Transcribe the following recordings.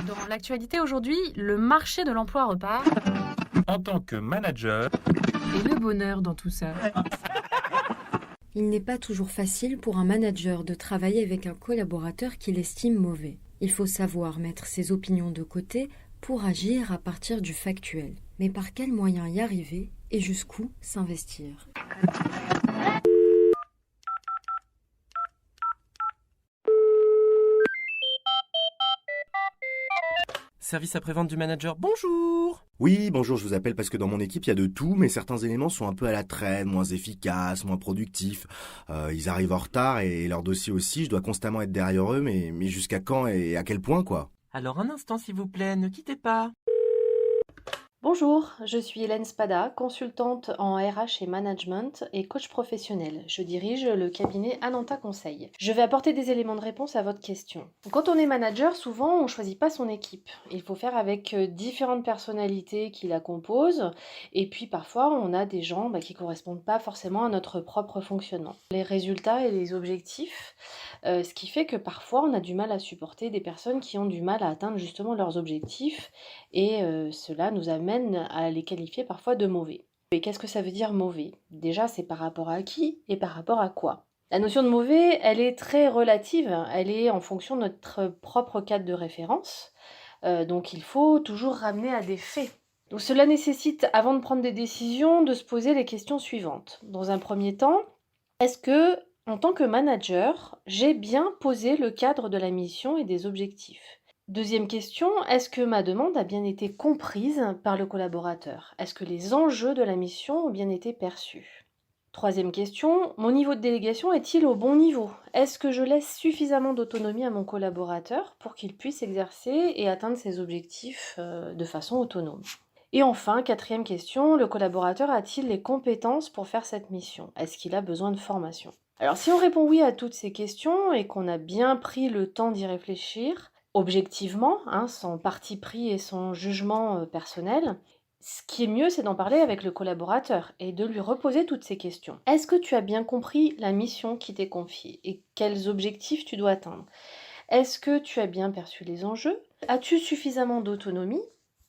Dans l'actualité aujourd'hui, le marché de l'emploi repart. En tant que manager, Et le bonheur dans tout ça. Il n'est pas toujours facile pour un manager de travailler avec un collaborateur qu'il estime mauvais. Il faut savoir mettre ses opinions de côté pour agir à partir du factuel. Mais par quels moyens y arriver et jusqu'où s'investir? Service après-vente du manager, bonjour! Oui, bonjour, je vous appelle parce que dans mon équipe, il y a de tout, mais certains éléments sont un peu à la traîne, moins efficaces, moins productifs. Ils arrivent en retard et leur dossier aussi, je dois constamment être derrière eux, mais jusqu'à quand et à quel point, quoi? Alors un instant s'il vous plaît, ne quittez pas. Bonjour, je suis Hélène Spada, consultante en RH et management et coach professionnel. Je dirige le cabinet Ananta Conseil. Je vais apporter des éléments de réponse à votre question. Quand on est manager, souvent on ne choisit pas son équipe. Il faut faire avec différentes personnalités qui la composent et puis parfois on a des gens qui ne correspondent pas forcément à notre propre fonctionnement. Les résultats et les objectifs, ce qui fait que parfois on a du mal à supporter des personnes qui ont du mal à atteindre justement leurs objectifs et cela nous amène à les qualifier parfois de mauvais. Et qu'est-ce que ça veut dire mauvais? Déjà, c'est par rapport à qui et par rapport à quoi? La notion de mauvais, elle est très relative, elle est en fonction de notre propre cadre de référence, donc il faut toujours ramener à des faits. Donc cela nécessite, avant de prendre des décisions, de se poser les questions suivantes. Dans un premier temps, est-ce que, en tant que manager, j'ai bien posé le cadre de la mission et des objectifs? Deuxième question, est-ce que ma demande a bien été comprise par le collaborateur? Est-ce que les enjeux de la mission ont bien été perçus? Troisième question, mon niveau de délégation est-il au bon niveau? Est-ce que je laisse suffisamment d'autonomie à mon collaborateur pour qu'il puisse exercer et atteindre ses objectifs de façon autonome? Et enfin, quatrième question, le collaborateur a-t-il les compétences pour faire cette mission? Est-ce qu'il a besoin de formation? Alors si on répond oui à toutes ces questions et qu'on a bien pris le temps d'y réfléchir, objectivement, sans parti pris et sans jugement personnel, ce qui est mieux, c'est d'en parler avec le collaborateur et de lui reposer toutes ces questions. Est-ce que tu as bien compris la mission qui t'est confiée et quels objectifs tu dois atteindre? Est-ce que tu as bien perçu les enjeux? As-tu suffisamment d'autonomie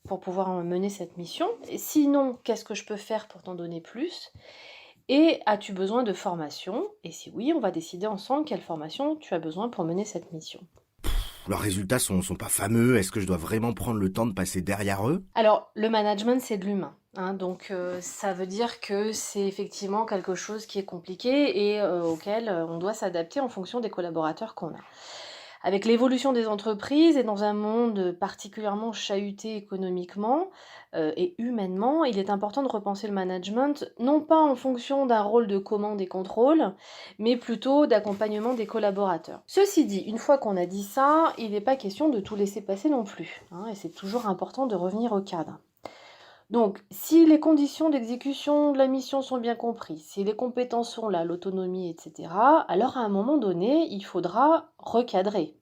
pour pouvoir mener cette mission? Et sinon, qu'est-ce que je peux faire pour t'en donner plus? Et as-tu besoin de formation? Et si oui, on va décider ensemble quelle formation tu as besoin pour mener cette mission. Leurs résultats sont pas fameux, est-ce que je dois vraiment prendre le temps de passer derrière eux? Alors, le management, c'est de l'humain. Donc, ça veut dire que c'est effectivement quelque chose qui est compliqué et auquel on doit s'adapter en fonction des collaborateurs qu'on a. Avec l'évolution des entreprises et dans un monde particulièrement chahuté économiquement et humainement, il est important de repenser le management, non pas en fonction d'un rôle de commande et contrôle, mais plutôt d'accompagnement des collaborateurs. Ceci dit, une fois qu'on a dit ça, il n'est pas question de tout laisser passer non plus, et c'est toujours important de revenir au cadre. Donc, si les conditions d'exécution de la mission sont bien comprises, si les compétences sont là, l'autonomie, etc., alors à un moment donné, il faudra recadrer.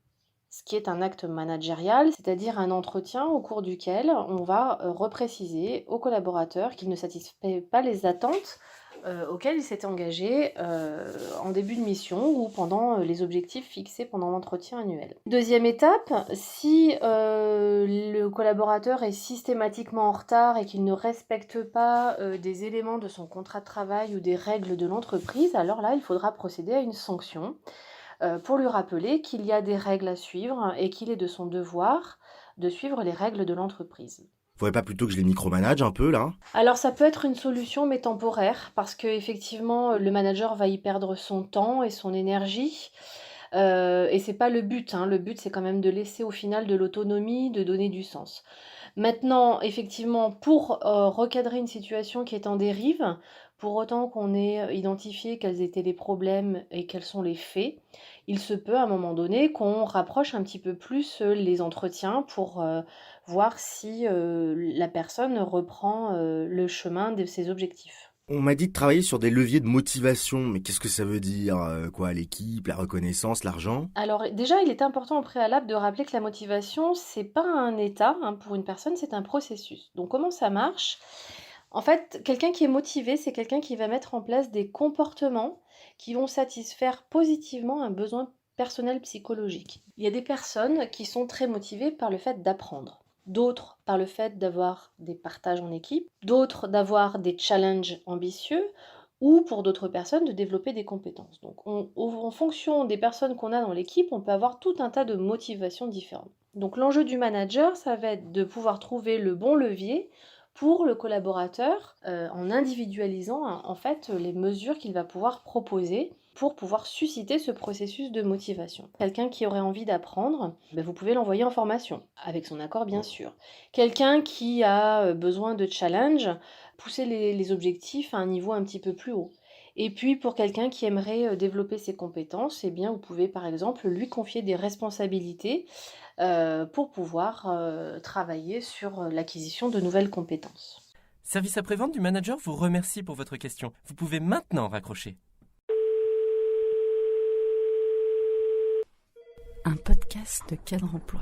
Ce qui est un acte managérial, c'est-à-dire un entretien au cours duquel on va repréciser aux collaborateurs qu'il ne satisfait pas les attentes auxquelles il s'était engagé en début de mission ou pendant les objectifs fixés pendant l'entretien annuel. Deuxième étape, si le collaborateur est systématiquement en retard et qu'il ne respecte pas des éléments de son contrat de travail ou des règles de l'entreprise, alors là, il faudra procéder à une sanction pour lui rappeler qu'il y a des règles à suivre et qu'il est de son devoir de suivre les règles de l'entreprise. Faudrait pas plutôt que je les micromanage un peu, là? Alors ça peut être une solution mais temporaire parce que effectivement le manager va y perdre son temps et son énergie et c'est pas le but. Le but c'est quand même de laisser au final de l'autonomie, de donner du sens. Maintenant, effectivement, pour recadrer une situation qui est en dérive, pour autant qu'on ait identifié quels étaient les problèmes et quels sont les faits, il se peut à un moment donné qu'on rapproche un petit peu plus les entretiens pour voir si la personne reprend le chemin de ses objectifs. On m'a dit de travailler sur des leviers de motivation, mais qu'est-ce que ça veut dire? Quoi, l'équipe, la reconnaissance, l'argent? Alors déjà, il est important au préalable de rappeler que la motivation, c'est pas un état, pour une personne, c'est un processus. Donc comment ça marche? En fait, quelqu'un qui est motivé, c'est quelqu'un qui va mettre en place des comportements qui vont satisfaire positivement un besoin personnel psychologique. Il y a des personnes qui sont très motivées par le fait d'apprendre, d'autres par le fait d'avoir des partages en équipe, d'autres d'avoir des challenges ambitieux, ou pour d'autres personnes de développer des compétences. Donc en fonction des personnes qu'on a dans l'équipe, on peut avoir tout un tas de motivations différentes. Donc l'enjeu du manager, ça va être de pouvoir trouver le bon levier pour le collaborateur en individualisant en fait les mesures qu'il va pouvoir proposer pour pouvoir susciter ce processus de motivation. Quelqu'un qui aurait envie d'apprendre, vous pouvez l'envoyer en formation, avec son accord bien sûr. Quelqu'un qui a besoin de challenge, pousser les objectifs à un niveau un petit peu plus haut. Et puis pour quelqu'un qui aimerait développer ses compétences, eh bien vous pouvez par exemple lui confier des responsabilités pour pouvoir travailler sur l'acquisition de nouvelles compétences. Service après-vente du manager vous remercie pour votre question. Vous pouvez maintenant raccrocher. Un podcast de Cadre Emploi.